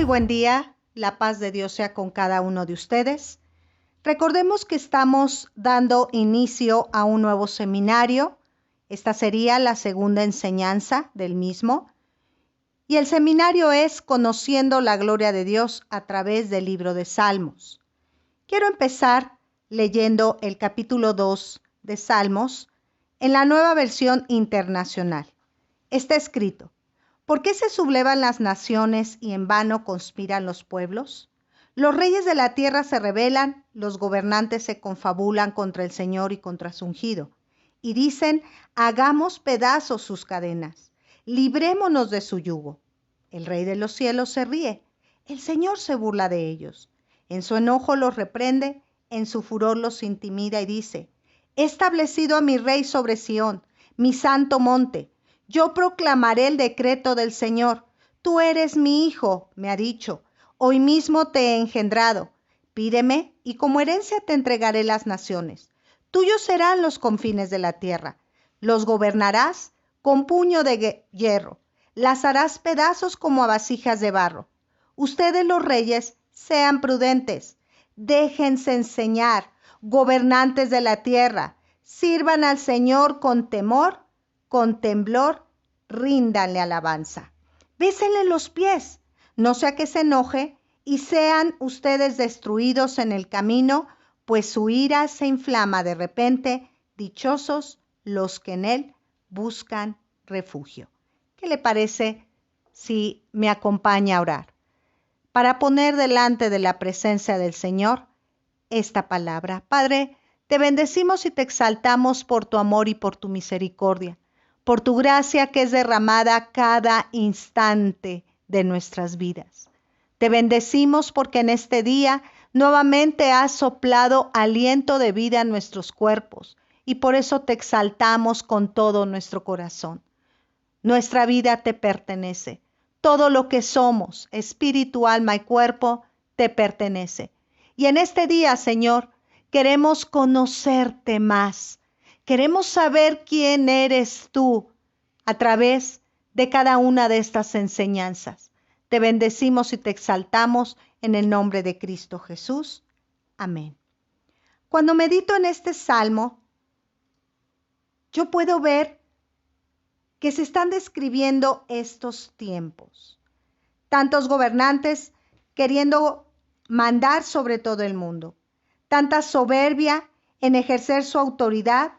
buen día. La paz de Dios sea con cada uno de ustedes. Recordemos que estamos dando inicio a un nuevo seminario. Esta sería la segunda enseñanza del mismo. Y el seminario es Conociendo la Gloria de Dios a través del libro de Salmos. Quiero empezar leyendo el capítulo 2 de Salmos en la Nueva Versión Internacional. Está escrito: ¿Por qué se sublevan las naciones y en vano conspiran los pueblos? Los reyes de la tierra se rebelan, los gobernantes se confabulan contra el Señor y contra su ungido, y dicen: hagamos pedazos sus cadenas, librémonos de su yugo. El Rey de los cielos se ríe, el Señor se burla de ellos. En su enojo los reprende, en su furor los intimida y dice: he establecido a mi Rey sobre Sión, mi santo monte. Yo proclamaré el decreto del Señor. Tú eres mi hijo, me ha dicho. Hoy mismo te he engendrado. Pídeme, y como herencia te entregaré las naciones. Tuyos serán los confines de la tierra. Los gobernarás con puño de hierro. Las harás pedazos como a vasijas de barro. Ustedes los reyes, sean prudentes. Déjense enseñar, gobernantes de la tierra. Sirvan al Señor con temor, con temblor, ríndanle alabanza. Bésenle los pies, no sea que se enoje y sean ustedes destruidos en el camino, pues su ira se inflama de repente. Dichosos los que en él buscan refugio. ¿Qué le parece si me acompaña a orar? Para poner delante de la presencia del Señor esta palabra. Padre, te bendecimos y te exaltamos por tu amor y por tu misericordia, por tu gracia que es derramada cada instante de nuestras vidas. Te bendecimos porque en este día nuevamente has soplado aliento de vida en nuestros cuerpos y por eso te exaltamos con todo nuestro corazón. Nuestra vida te pertenece. Todo lo que somos, espíritu, alma y cuerpo, te pertenece. Y en este día, Señor, queremos conocerte más. Queremos saber quién eres tú a través de cada una de estas enseñanzas. Te bendecimos y te exaltamos en el nombre de Cristo Jesús. Amén. Cuando medito en este salmo, yo puedo ver que se están describiendo estos tiempos. Tantos gobernantes queriendo mandar sobre todo el mundo. Tanta soberbia en ejercer su autoridad,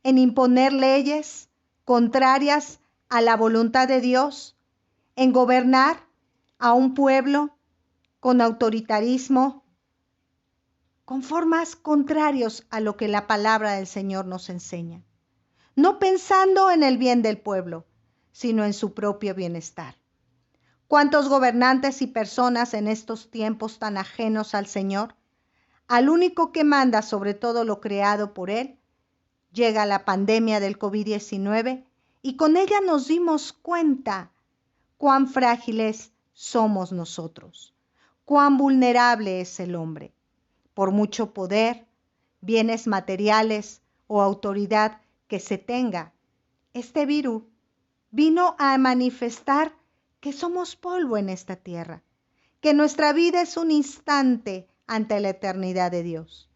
en imponer leyes contrarias a la voluntad de Dios, en gobernar a un pueblo con autoritarismo, con formas contrarias a lo que la palabra del Señor nos enseña. No pensando en el bien del pueblo, sino en su propio bienestar. ¿Cuántos gobernantes y personas en estos tiempos tan ajenos al Señor, al único que manda sobre todo lo creado por Él? Llega la pandemia del COVID-19 y con ella nos dimos cuenta cuán frágiles somos nosotros, cuán vulnerable es el hombre. Por mucho poder, bienes materiales o autoridad que se tenga, este virus vino a manifestar que somos polvo en esta tierra, que nuestra vida es un instante ante la eternidad de Dios.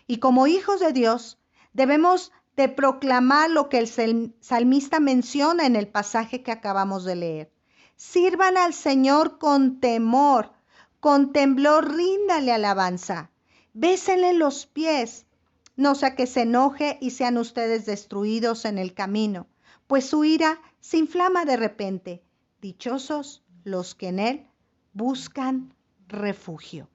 Y como hijos de Dios, debemos de proclamar lo que el salmista menciona en el pasaje que acabamos de leer. Sirvan al Señor con temor, con temblor, ríndale alabanza. Bésenle los pies, no sea que se enoje y sean ustedes destruidos en el camino, pues su ira se inflama de repente. Dichosos los que en él buscan refugio.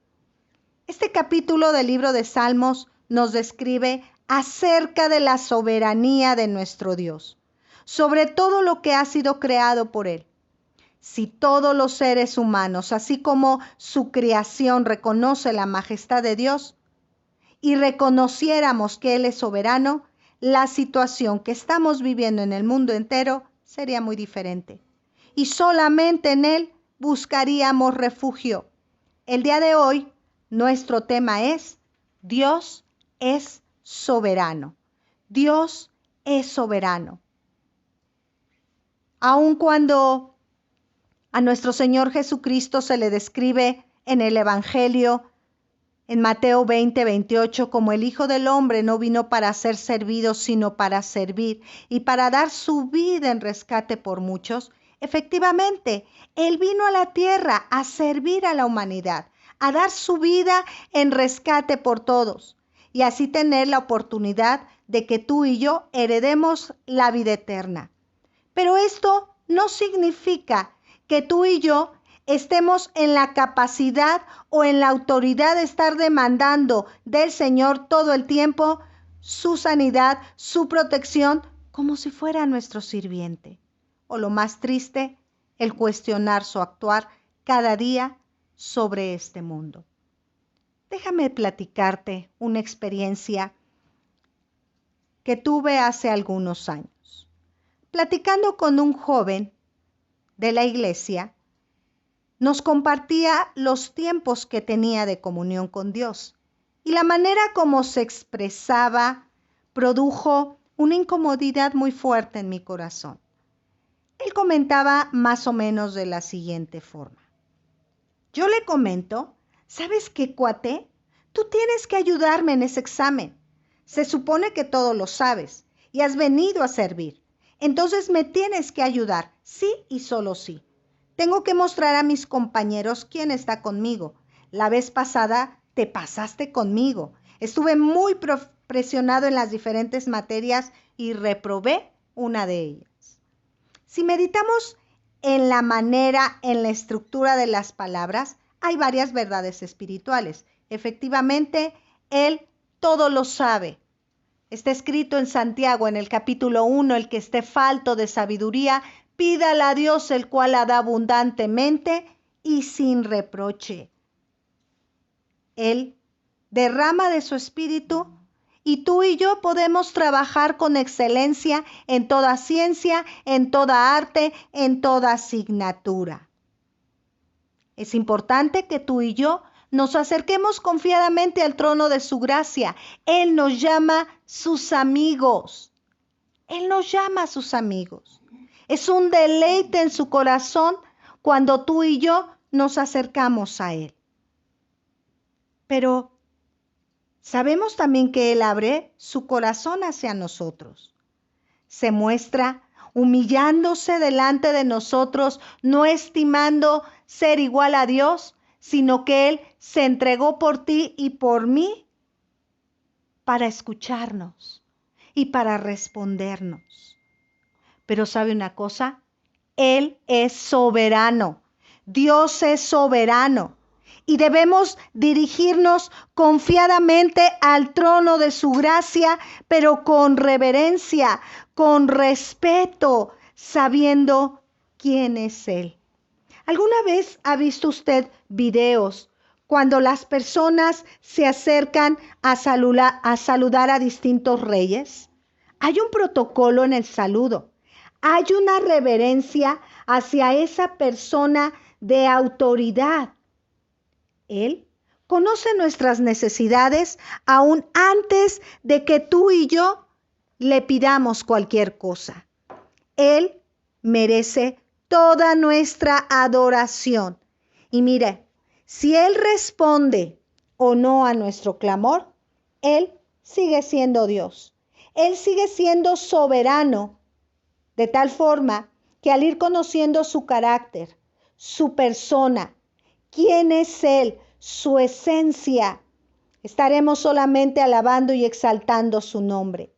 Este capítulo del libro de Salmos nos describe acerca de la soberanía de nuestro Dios, sobre todo lo que ha sido creado por Él. Si todos los seres humanos, así como su creación, reconoce la majestad de Dios y reconociéramos que Él es soberano, la situación que estamos viviendo en el mundo entero sería muy diferente. Y solamente en Él buscaríamos refugio. El día de hoy, nuestro tema es: Dios es soberano. Dios es soberano. Aun cuando A nuestro Señor Jesucristo se le describe en el Evangelio, en Mateo 20:28, como el Hijo del Hombre no vino para ser servido, sino para servir y para dar su vida en rescate por muchos. Efectivamente, Él vino a la tierra a servir a la humanidad, a dar su vida en rescate por todos y así tener la oportunidad de que tú y yo heredemos la vida eterna. Pero esto no significa que tú y yo estemos en la capacidad o en la autoridad de estar demandando del Señor todo el tiempo su sanidad, su protección, como si fuera nuestro sirviente. O lo más triste, el cuestionar su actuar cada día sobre este mundo. Déjame platicarte una experiencia que tuve hace algunos años. Platicando con un joven de la iglesia, nos compartía los tiempos que tenía de comunión con Dios y la manera como se expresaba produjo una incomodidad muy fuerte en mi corazón. Él comentaba más o menos de la siguiente forma. Yo le comento, ¿sabes qué, cuate? Tú tienes que ayudarme en ese examen. Se supone que todo lo sabes y has venido a servir. Entonces me tienes que ayudar, sí y solo sí. Tengo que mostrar a mis compañeros quién está conmigo. La vez pasada te pasaste conmigo. Estuve muy presionado en las diferentes materias y reprobé una de ellas. Si meditamos en la manera, en la estructura de las palabras, hay varias verdades espirituales. Efectivamente, Él todo lo sabe. Está escrito en Santiago, en el capítulo 1, el que esté falto de sabiduría, pídala a Dios, el cual la da abundantemente y sin reproche. Él derrama de su espíritu y tú y yo podemos trabajar con excelencia en toda ciencia, en toda arte, en toda asignatura. Es importante que tú y yo nos acerquemos confiadamente al trono de su gracia. Él nos llama sus amigos. Él nos llama a sus amigos. Es un deleite en su corazón cuando tú y yo nos acercamos a Él. Pero sabemos también que Él abre su corazón hacia nosotros. Se muestra humillándose delante de nosotros, no estimando ser igual a Dios, sino que Él se entregó por ti y por mí para escucharnos y para respondernos. Pero ¿sabe una cosa? Él es soberano. Dios es soberano. Y debemos dirigirnos confiadamente al trono de su gracia, pero con reverencia, con respeto, sabiendo quién es Él. ¿Alguna vez ha visto usted videos cuando las personas se acercan a saludar a distintos reyes? Hay un protocolo en el saludo. Hay una reverencia hacia esa persona de autoridad. Él conoce nuestras necesidades aún antes de que tú y yo le pidamos cualquier cosa. Él merece toda nuestra adoración. Y mire, si Él responde o no a nuestro clamor, Él sigue siendo Dios. Él sigue siendo soberano, de tal forma que al ir conociendo su carácter, su persona, quién es Él, su esencia, estaremos solamente alabando y exaltando su nombre.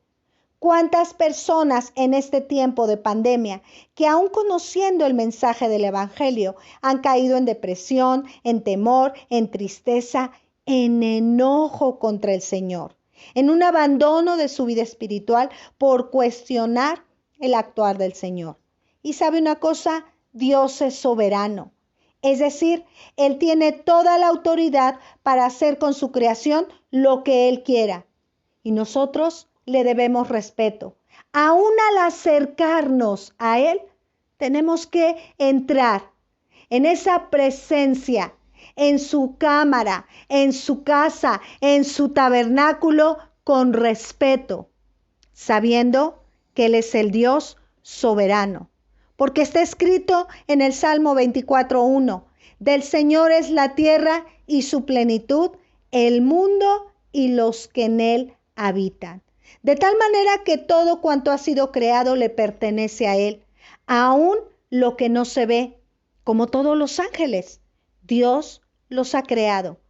¿Cuántas personas en este tiempo de pandemia que aún conociendo el mensaje del Evangelio han caído en depresión, en temor, en tristeza, en enojo contra el Señor, en un abandono de su vida espiritual por cuestionar el actuar del Señor? Y sabe una cosa, Dios es soberano. Es decir, Él tiene toda la autoridad para hacer con su creación lo que Él quiera. Y nosotros le debemos respeto. Aún al acercarnos a Él, tenemos que entrar en esa presencia, en su cámara, en su casa, en su tabernáculo, con respeto, sabiendo que Él es el Dios soberano. Porque está escrito en el Salmo 24:1, del Señor es la tierra y su plenitud, el mundo y los que en él habitan. De tal manera que todo cuanto ha sido creado le pertenece a él, aún lo que no se ve, como todos los ángeles. Dios los ha creado.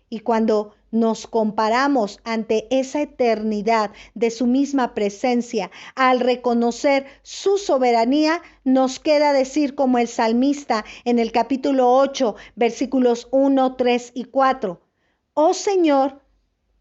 Y cuando nos comparamos ante esa eternidad de su misma presencia, al reconocer su soberanía, nos queda decir como el salmista en el capítulo 8, versículos 1, 3 y 4. Oh Señor,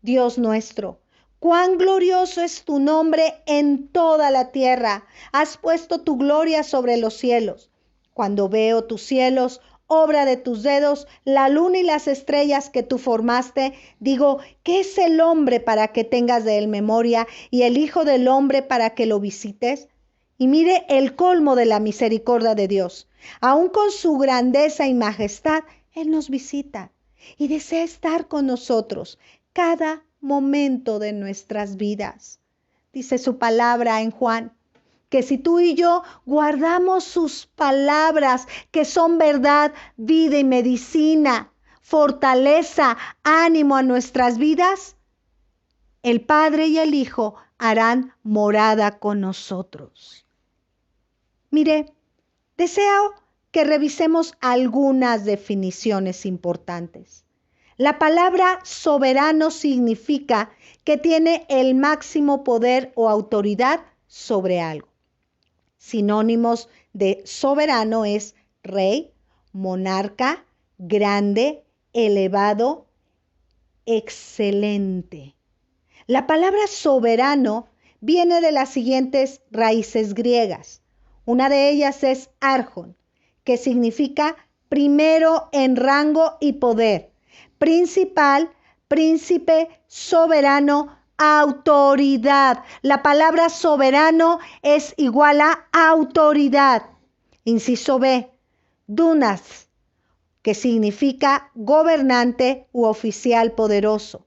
Dios nuestro, cuán glorioso es tu nombre en toda la tierra. Has puesto tu gloria sobre los cielos. Cuando veo tus cielos, obra de tus dedos, la luna y las estrellas que tú formaste, digo, ¿qué es el hombre para que tengas de él memoria y el hijo del hombre para que lo visites? Y mire el colmo de la misericordia de Dios. Aún con su grandeza y majestad, él nos visita y desea estar con nosotros cada momento de nuestras vidas. Dice su palabra en Juan, que si tú y yo guardamos sus palabras, que son verdad, vida y medicina, fortaleza, ánimo a nuestras vidas, el Padre y el Hijo harán morada con nosotros. Mire, deseo que revisemos algunas definiciones importantes. La palabra soberano significa que tiene el máximo poder o autoridad sobre algo. Sinónimos de soberano es rey, monarca, grande, elevado, excelente. La palabra soberano viene de las siguientes raíces griegas. Una de ellas es arjon, que significa primero en rango y poder, principal, príncipe, soberano, autoridad. La palabra soberano es igual a autoridad. Inciso B, dunas, que significa gobernante u oficial poderoso.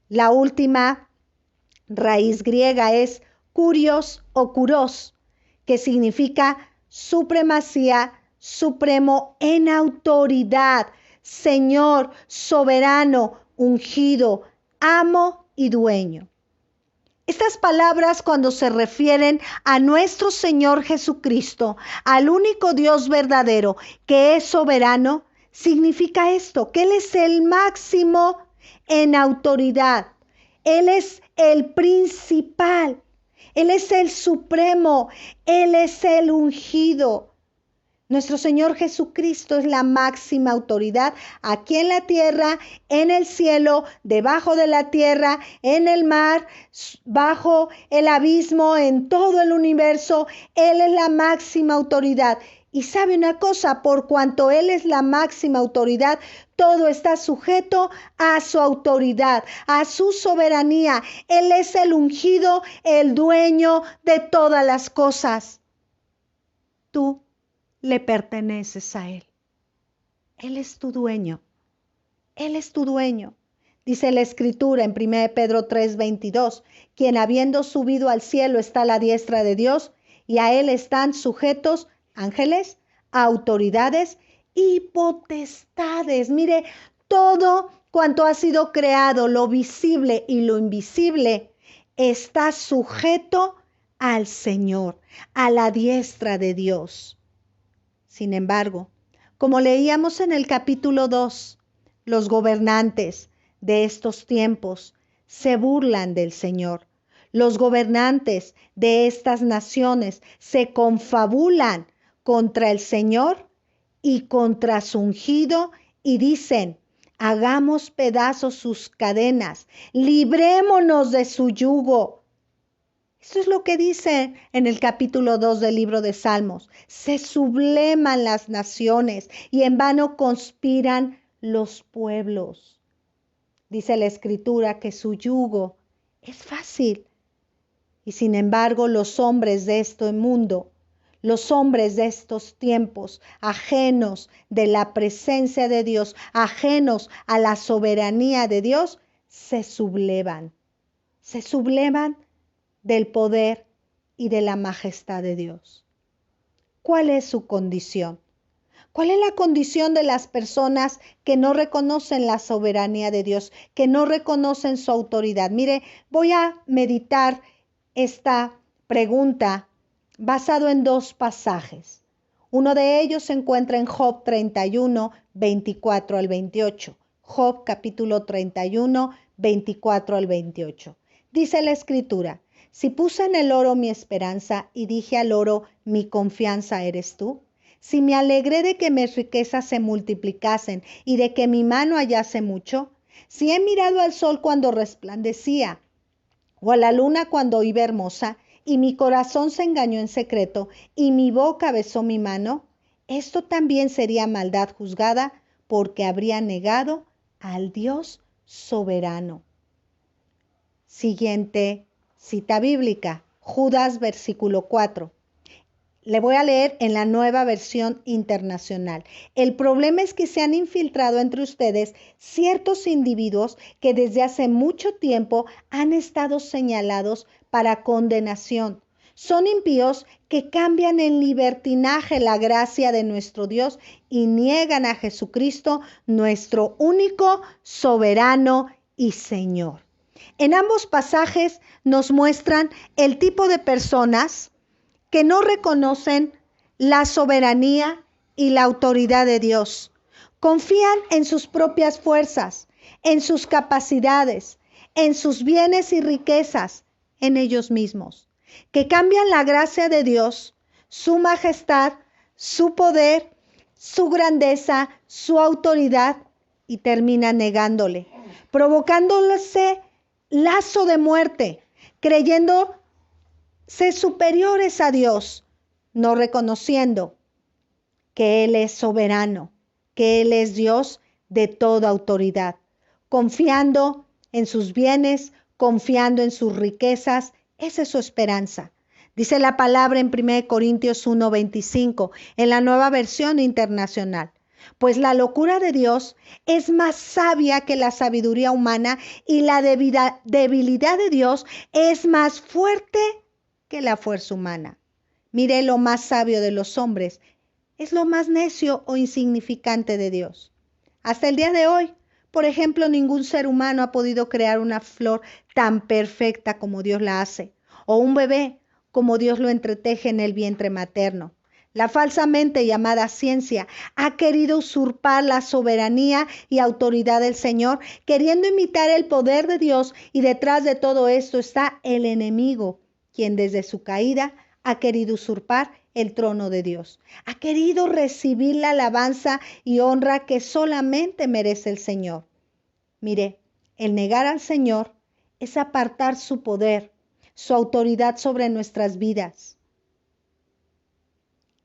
La última raíz griega es kurios o kuros, que significa supremacía, supremo en autoridad, Señor, soberano, ungido, amo y dueño. Estas palabras, cuando se refieren a nuestro Señor Jesucristo, al único Dios verdadero que es soberano, significa esto, que Él es el máximo en autoridad. Él es el principal, Él es el supremo, Él es el ungido. Nuestro Señor Jesucristo es la máxima autoridad aquí en la tierra, en el cielo, debajo de la tierra, en el mar, bajo el abismo, en todo el universo. Él es la máxima autoridad. Y sabe una cosa, por cuanto Él es la máxima autoridad, todo está sujeto a su autoridad, a su soberanía. Él es el ungido, el dueño de todas las cosas. Tú le perteneces a Él. Él es tu dueño. Él es tu dueño. Dice la Escritura en 1 Pedro 3:22, quien habiendo subido al cielo está a la diestra de Dios, y a Él están sujetos ángeles, autoridades y potestades. Mire, todo cuanto ha sido creado, lo visible y lo invisible, está sujeto al Señor, a la diestra de Dios. Sin embargo, como leíamos en el capítulo 2, los gobernantes de estos tiempos se burlan del Señor. Los gobernantes de estas naciones se confabulan contra el Señor y contra su ungido y dicen, hagamos pedazos sus cadenas, librémonos de su yugo. Esto es lo que dice en el capítulo 2 del libro de Salmos. Se subleman las naciones y en vano conspiran los pueblos. Dice la Escritura que su yugo es fácil. Y sin embargo, los hombres de este mundo, los hombres de estos tiempos, ajenos de la presencia de Dios, ajenos a la soberanía de Dios, se sublevan. Se sublevan del poder y de la majestad de Dios. ¿Cuál es su condición? ¿Cuál es la condición de las personas que no reconocen la soberanía de Dios, que no reconocen su autoridad? Mire, voy a meditar esta pregunta basado en dos pasajes. Uno de ellos se encuentra en Job 31, 24 al 28. Job capítulo 31, 24 al 28. Dice la Escritura: si puse en el oro mi esperanza y dije al oro, mi confianza eres tú. Si me alegré de que mis riquezas se multiplicasen y de que mi mano hallase mucho, si he mirado al sol cuando resplandecía o a la luna cuando iba hermosa, y mi corazón se engañó en secreto y mi boca besó mi mano, esto también sería maldad juzgada, porque habría negado al Dios soberano. Siguiente cita bíblica, Judas versículo 4. Le voy a leer en la Nueva Versión Internacional. El problema es que se han infiltrado entre ustedes ciertos individuos que desde hace mucho tiempo han estado señalados para condenación. Son impíos que cambian en libertinaje la gracia de nuestro Dios y niegan a Jesucristo, nuestro único soberano y Señor. En ambos pasajes nos muestran el tipo de personas que no reconocen la soberanía y la autoridad de Dios. Confían en sus propias fuerzas, en sus capacidades, en sus bienes y riquezas, en ellos mismos, que cambian la gracia de Dios, su majestad, su poder, su grandeza, su autoridad, y terminan negándole, provocándose lazo de muerte, creyendo ser superiores a Dios, no reconociendo que Él es soberano, que Él es Dios de toda autoridad, confiando en sus bienes, confiando en sus riquezas. Esa es su esperanza. Dice la palabra en 1 Corintios 1:25, en la Nueva Versión Internacional: pues la locura de Dios es más sabia que la sabiduría humana, y la debilidad de Dios es más fuerte que la fuerza humana. Mire, lo más sabio de los hombres es lo más necio o insignificante de Dios. Hasta el día de hoy, por ejemplo, ningún ser humano ha podido crear una flor tan perfecta como Dios la hace, o un bebé como Dios lo entreteje en el vientre materno. La falsamente llamada ciencia ha querido usurpar la soberanía y autoridad del Señor, queriendo imitar el poder de Dios, y detrás de todo esto está el enemigo, quien desde su caída ha querido usurpar el trono de Dios. Ha querido recibir la alabanza y honra que solamente merece el Señor. Mire, el negar al Señor es apartar su poder, su autoridad sobre nuestras vidas.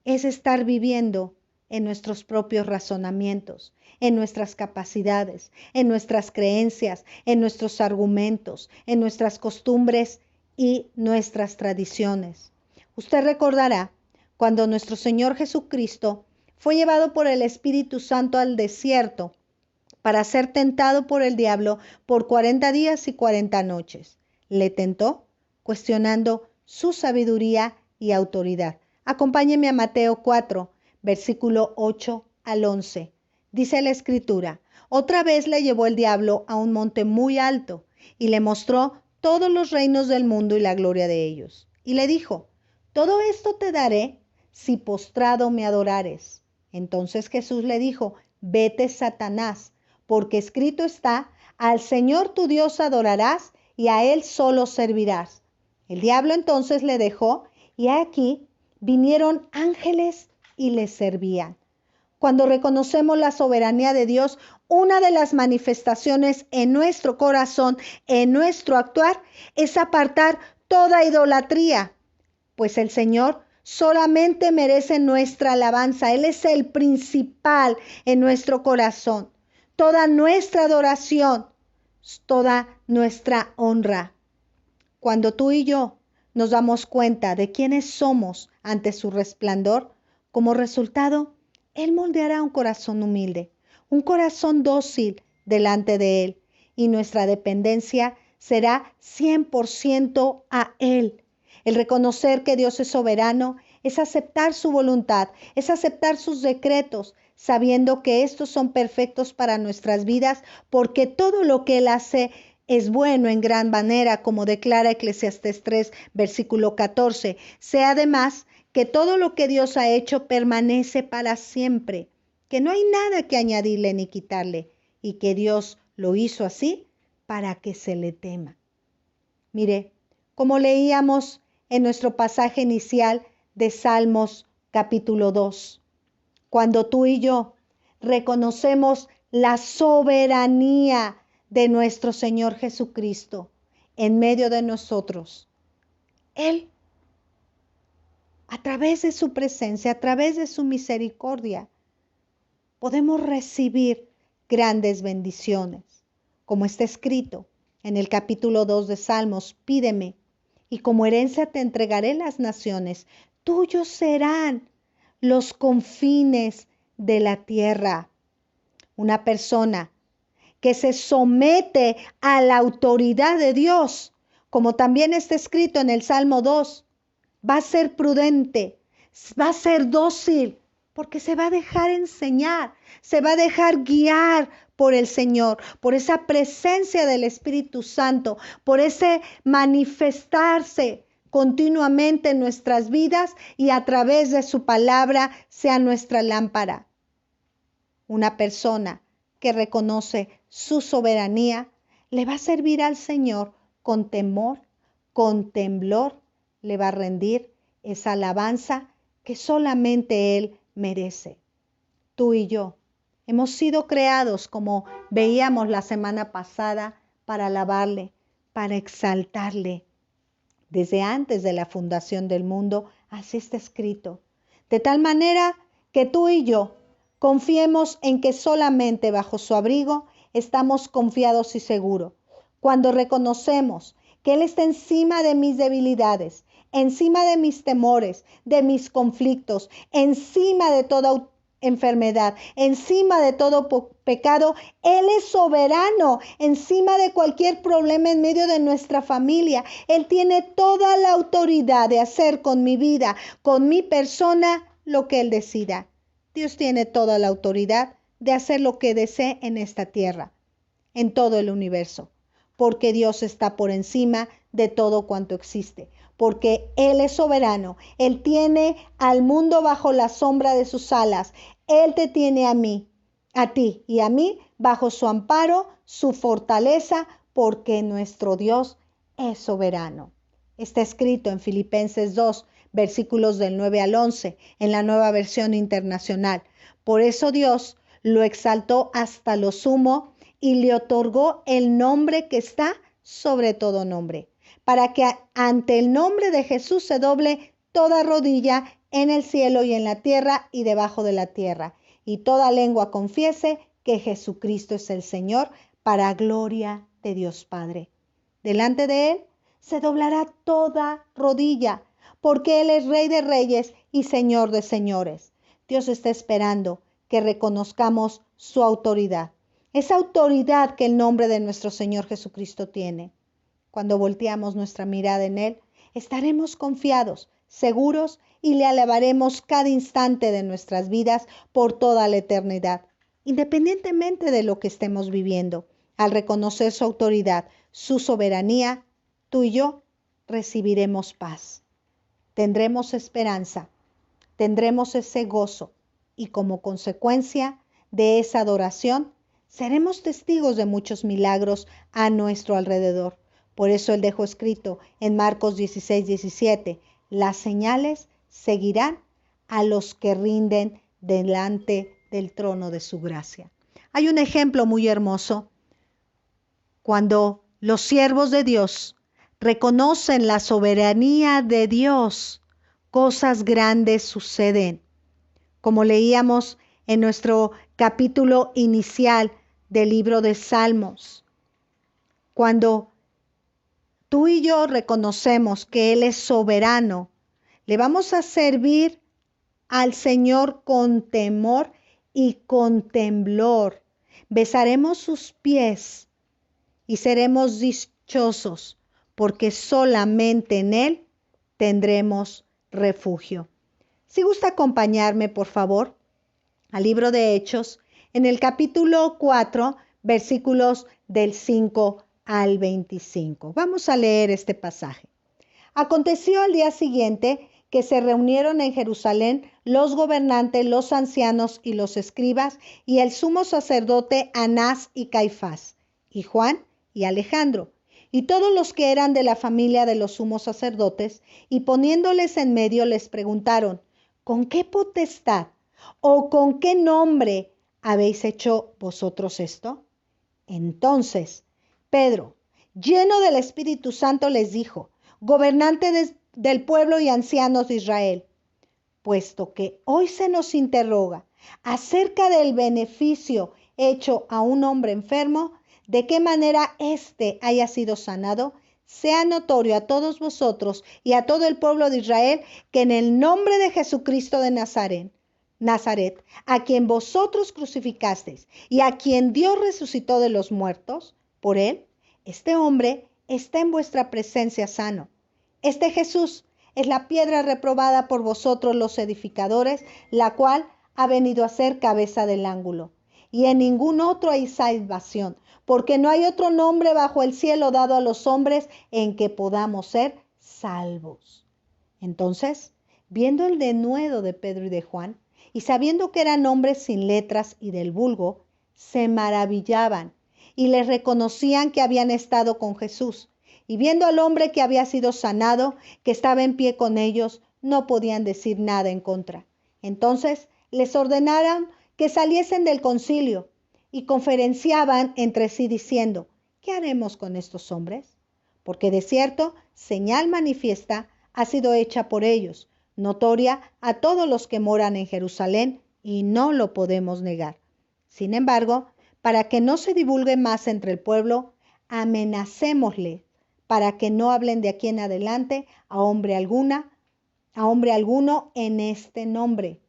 Es estar viviendo en nuestros propios razonamientos, en nuestras capacidades, en nuestras creencias, en nuestros argumentos, en nuestras costumbres y nuestras tradiciones. Usted recordará cuando nuestro Señor Jesucristo fue llevado por el Espíritu Santo al desierto para ser tentado por el diablo por 40 días y 40 noches. Le tentó cuestionando su sabiduría y autoridad. Acompáñeme a Mateo 4, versículo 8 al 11. Dice la Escritura: otra vez le llevó el diablo a un monte muy alto y le mostró todos los reinos del mundo y la gloria de ellos. Y le dijo: todo esto te daré si postrado me adorares. Entonces Jesús le dijo: vete, Satanás, porque escrito está: al Señor tu Dios adorarás y a Él solo servirás. El diablo entonces le dejó, y aquí vinieron ángeles y le servían. Cuando reconocemos la soberanía de Dios, una de las manifestaciones en nuestro corazón, en nuestro actuar, es apartar toda idolatría, pues el Señor solamente merece nuestra alabanza. Él es el principal en nuestro corazón. Toda nuestra adoración, toda nuestra honra. Cuando tú y yo nos damos cuenta de quiénes somos ante su resplandor, como resultado, Él moldeará un corazón humilde, un corazón dócil delante de Él, y nuestra dependencia será 100% a Él. El reconocer que Dios es soberano es aceptar su voluntad, es aceptar sus decretos, sabiendo que estos son perfectos para nuestras vidas, porque todo lo que Él hace es bueno en gran manera, como declara Eclesiastés 3, versículo 14. Sé además que todo lo que Dios ha hecho permanece para siempre, que no hay nada que añadirle ni quitarle, y que Dios lo hizo así para que se le tema. Mire, como leíamos en nuestro pasaje inicial de Salmos capítulo 2, cuando tú y yo reconocemos la soberanía de nuestro Señor Jesucristo en medio de nosotros, Él, a través de su presencia, a través de su misericordia, podemos recibir grandes bendiciones. Como está escrito en el capítulo 2 de Salmos, pídeme, y como herencia te entregaré las naciones, tuyos serán los confines de la tierra. Una persona que se somete a la autoridad de Dios, como también está escrito en el Salmo 2, va a ser prudente, va a ser dócil, porque se va a dejar enseñar, se va a dejar guiar por el Señor, por esa presencia del Espíritu Santo, por ese manifestarse continuamente en nuestras vidas y a través de su palabra sea nuestra lámpara. Una persona que reconoce su soberanía le va a servir al Señor con temor, con temblor, le va a rendir esa alabanza que solamente Él merece. Tú y yo hemos sido creados, como veíamos la semana pasada, para alabarle, para exaltarle. Desde antes de la fundación del mundo, así está escrito. De tal manera que tú y yo confiemos en que solamente bajo su abrigo estamos confiados y seguros. Cuando reconocemos que Él está encima de mis debilidades, encima de mis temores, de mis conflictos, encima de toda enfermedad, encima de todo pecado, Él es soberano, encima de cualquier problema en medio de nuestra familia. Él tiene toda la autoridad de hacer con mi vida, con mi persona, lo que Él decida. Dios tiene toda la autoridad de hacer lo que desee en esta tierra, en todo el universo, porque Dios está por encima de todo cuanto existe, porque Él es soberano. Él tiene al mundo bajo la sombra de sus alas. Él te tiene a mí, a ti y a mí bajo su amparo, su fortaleza, porque nuestro Dios es soberano. Está escrito en Filipenses 2, versículos del 9 al 11, en la Nueva Versión Internacional. Por eso Dios lo exaltó hasta lo sumo y le otorgó el nombre que está sobre todo nombre, para que ante el nombre de Jesús se doble toda rodilla en el cielo y en la tierra y debajo de la tierra, y toda lengua confiese que Jesucristo es el Señor, para gloria de Dios Padre. Delante de Él se doblará toda rodilla, porque Él es Rey de reyes y Señor de señores. Dios está esperando que reconozcamos su autoridad, esa autoridad que el nombre de nuestro Señor Jesucristo tiene. Cuando volteamos nuestra mirada en Él, estaremos confiados, seguros y le alabaremos cada instante de nuestras vidas por toda la eternidad, independientemente de lo que estemos viviendo. Al reconocer su autoridad, su soberanía, tú y yo recibiremos paz. Tendremos esperanza, tendremos ese gozo y como consecuencia de esa adoración, seremos testigos de muchos milagros a nuestro alrededor. Por eso Él dejó escrito en Marcos 16, 17, las señales seguirán a los que rinden delante del trono de su gracia. Hay un ejemplo muy hermoso cuando los siervos de Dios reconocen la soberanía de Dios, cosas grandes suceden. Como leíamos en nuestro capítulo inicial del libro de Salmos, cuando tú y yo reconocemos que Él es soberano, le vamos a servir al Señor con temor y con temblor. Besaremos sus pies y seremos dichosos, porque solamente en Él tendremos refugio. Si gusta acompañarme, por favor, al libro de Hechos, en el capítulo 4, versículos del 5 al 25. Vamos a leer este pasaje. Aconteció al día siguiente que se reunieron en Jerusalén los gobernantes, los ancianos y los escribas, y el sumo sacerdote Anás y Caifás, y Juan y Alejandro, y todos los que eran de la familia de los sumos sacerdotes, y poniéndoles en medio les preguntaron, ¿con qué potestad o con qué nombre habéis hecho vosotros esto? Entonces Pedro, lleno del Espíritu Santo, les dijo, gobernantes del pueblo y ancianos de Israel, puesto que hoy se nos interroga acerca del beneficio hecho a un hombre enfermo, de qué manera éste haya sido sanado, sea notorio a todos vosotros y a todo el pueblo de Israel que en el nombre de Jesucristo de Nazaret, a quien vosotros crucificasteis y a quien Dios resucitó de los muertos, por él, este hombre está en vuestra presencia sano. Este Jesús es la piedra reprobada por vosotros los edificadores, la cual ha venido a ser cabeza del ángulo. Y en ningún otro hay salvación, porque no hay otro nombre bajo el cielo dado a los hombres en que podamos ser salvos. Entonces, viendo el denuedo de Pedro y de Juan, y sabiendo que eran hombres sin letras y del vulgo, se maravillaban y les reconocían que habían estado con Jesús. Y viendo al hombre que había sido sanado, que estaba en pie con ellos, no podían decir nada en contra. Entonces les ordenaron que saliesen del concilio y conferenciaban entre sí diciendo, ¿qué haremos con estos hombres? Porque de cierto, señal manifiesta ha sido hecha por ellos, notoria a todos los que moran en Jerusalén, y no lo podemos negar. Sin embargo, para que no se divulgue más entre el pueblo, amenacémosle para que no hablen de aquí en adelante a hombre alguno en este nombre.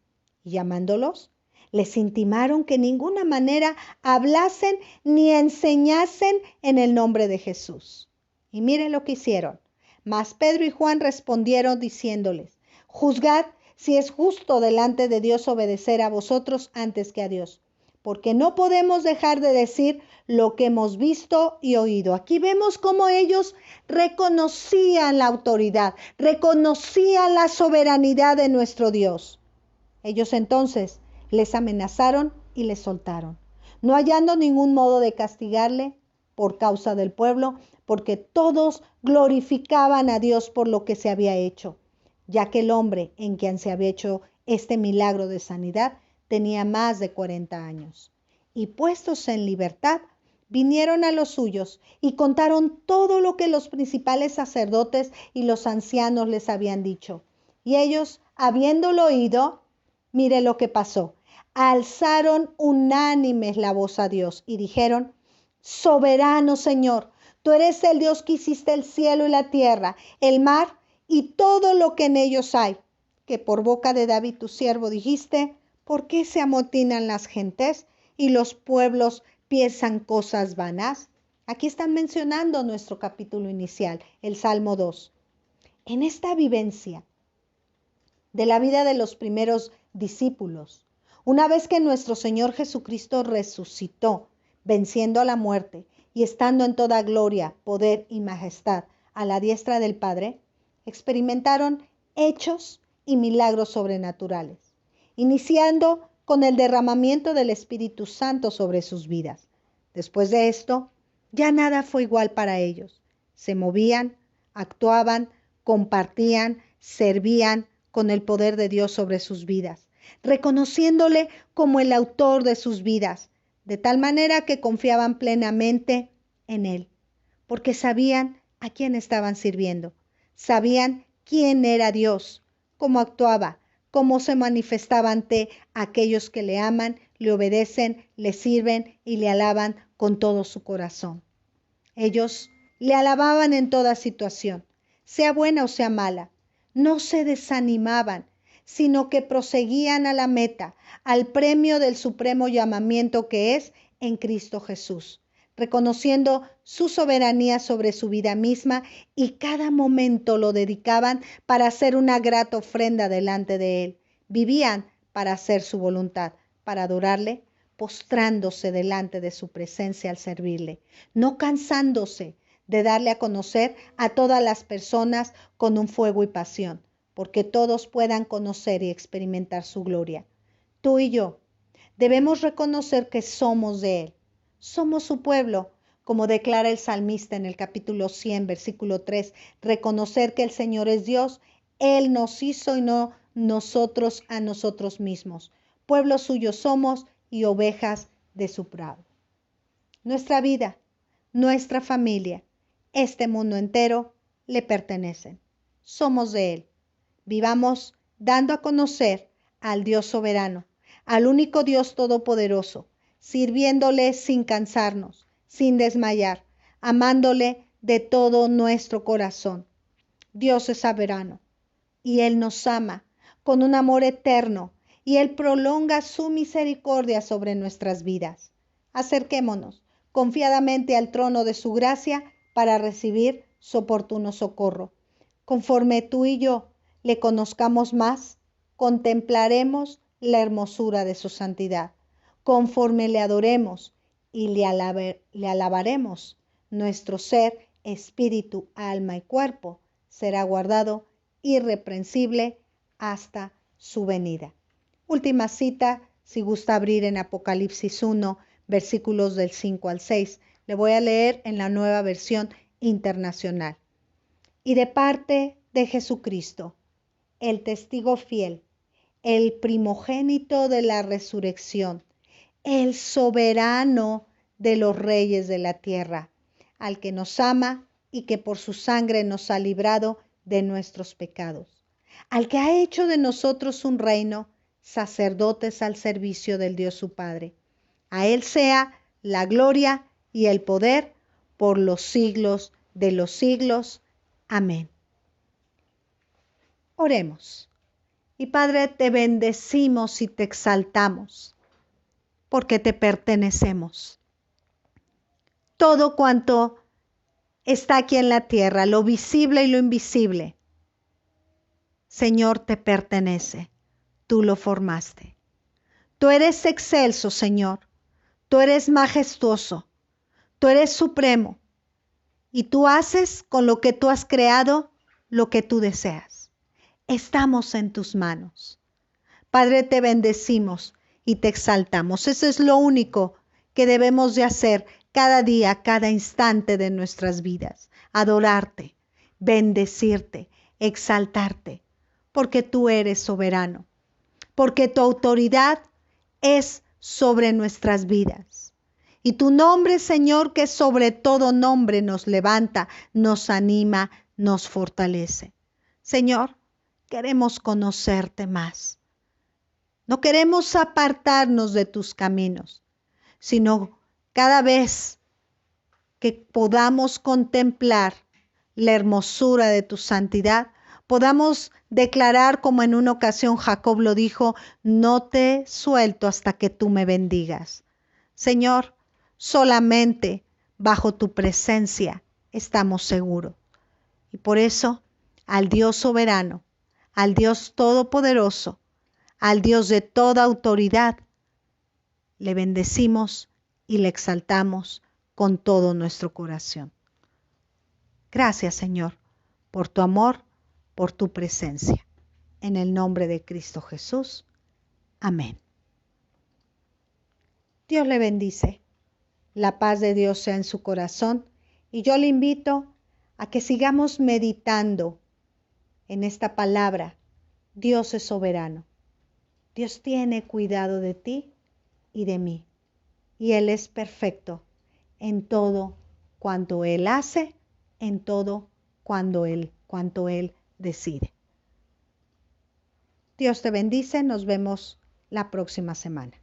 Y llamándolos, les intimaron que en ninguna manera hablasen ni enseñasen en el nombre de Jesús. Y miren lo que hicieron. Mas Pedro y Juan respondieron diciéndoles, juzgad si es justo delante de Dios obedecer a vosotros antes que a Dios, porque no podemos dejar de decir lo que hemos visto y oído. Aquí vemos cómo ellos reconocían la autoridad, reconocían la soberanidad de nuestro Dios. Ellos entonces les amenazaron y les soltaron, no hallando ningún modo de castigarle por causa del pueblo, porque todos glorificaban a Dios por lo que se había hecho, ya que el hombre en quien se había hecho este milagro de sanidad tenía más de 40 años. Y puestos en libertad, vinieron a los suyos y contaron todo lo que los principales sacerdotes y los ancianos les habían dicho. Y ellos, habiéndolo oído, mire lo que pasó. Alzaron unánimes la voz a Dios y dijeron, soberano Señor, tú eres el Dios que hiciste el cielo y la tierra, el mar y todo lo que en ellos hay, que por boca de David tu siervo dijiste, ¿por qué se amotinan las gentes y los pueblos piensan cosas vanas? Aquí están mencionando nuestro capítulo inicial, el Salmo 2. En esta vivencia de la vida de los primeros discípulos, una vez que nuestro Señor Jesucristo resucitó, venciendo a la muerte y estando en toda gloria, poder y majestad a la diestra del Padre, experimentaron hechos y milagros sobrenaturales, iniciando con el derramamiento del Espíritu Santo sobre sus vidas. Después de esto, ya nada fue igual para ellos. Se movían, actuaban, compartían, servían con el poder de Dios sobre sus vidas, reconociéndole como el autor de sus vidas, de tal manera que confiaban plenamente en Él, porque sabían a quién estaban sirviendo, sabían quién era Dios, cómo actuaba, cómo se manifestaba ante aquellos que le aman, le obedecen, le sirven y le alaban con todo su corazón. Ellos le alababan en toda situación, sea buena o sea mala. No se desanimaban, sino que proseguían a la meta, al premio del supremo llamamiento que es en Cristo Jesús, reconociendo su soberanía sobre su vida misma, y cada momento lo dedicaban para hacer una grata ofrenda delante de Él, Vivían para hacer su voluntad, para adorarle, postrándose delante de su presencia al servirle, no cansándose de darle a conocer a todas las personas con un fuego y pasión, porque todos puedan conocer y experimentar su gloria. Tú y yo debemos reconocer que somos de Él, somos su pueblo, como declara el salmista en el capítulo 100, versículo 3, reconocer que el Señor es Dios, Él nos hizo y no nosotros a nosotros mismos. Pueblo suyo somos y ovejas de su prado. Nuestra vida, nuestra familia, este mundo entero le pertenecen. Somos de Él. Vivamos dando a conocer al Dios soberano, al único Dios todopoderoso, sirviéndole sin cansarnos, sin desmayar, amándole de todo nuestro corazón. Dios es soberano y Él nos ama con un amor eterno y Él prolonga su misericordia sobre nuestras vidas. Acerquémonos confiadamente al trono de su gracia para recibir su oportuno socorro. Conforme tú y yo le conozcamos más, contemplaremos la hermosura de su santidad. Conforme le adoremos y le alabaremos, nuestro ser, espíritu, alma y cuerpo será guardado irreprensible hasta su venida. Última cita, si gusta abrir en Apocalipsis 1, versículos del 5 al 6. Le voy a leer en la Nueva Versión Internacional. Y de parte de Jesucristo, el testigo fiel, el primogénito de la resurrección, el soberano de los reyes de la tierra, al que nos ama y que por su sangre nos ha librado de nuestros pecados, al que ha hecho de nosotros un reino, sacerdotes al servicio del Dios su Padre. A Él sea la gloria y el poder por los siglos de los siglos. Amén. Oremos. Y Padre, te bendecimos y te exaltamos, porque te pertenecemos. Todo cuanto está aquí en la tierra, lo visible y lo invisible, Señor, te pertenece. Tú lo formaste. Tú eres excelso, Señor. Tú eres majestuoso. Tú eres supremo. Y tú haces con lo que tú has creado lo que tú deseas. Estamos en tus manos. Padre, te bendecimos y te exaltamos. Eso es lo único que debemos de hacer cada día, cada instante de nuestras vidas. Adorarte, bendecirte, exaltarte, porque tú eres soberano, porque tu autoridad es sobre nuestras vidas. Y tu nombre, Señor, que sobre todo nombre nos levanta, nos anima, nos fortalece. Señor, queremos conocerte más. No queremos apartarnos de tus caminos, sino cada vez que podamos contemplar la hermosura de tu santidad, podamos declarar como en una ocasión Jacob lo dijo, no te suelto hasta que tú me bendigas. Señor, solamente bajo tu presencia estamos seguros. Y por eso, al Dios soberano, al Dios todopoderoso, al Dios de toda autoridad, le bendecimos y le exaltamos con todo nuestro corazón. Gracias, Señor, por tu amor, por tu presencia. En el nombre de Cristo Jesús. Amén. Dios le bendice. La paz de Dios sea en su corazón. Y yo le invito a que sigamos meditando en esta palabra. Dios es soberano. Dios tiene cuidado de ti y de mí. Y Él es perfecto en todo cuanto Él hace, en todo cuanto Él decide. Dios te bendice. Nos vemos la próxima semana.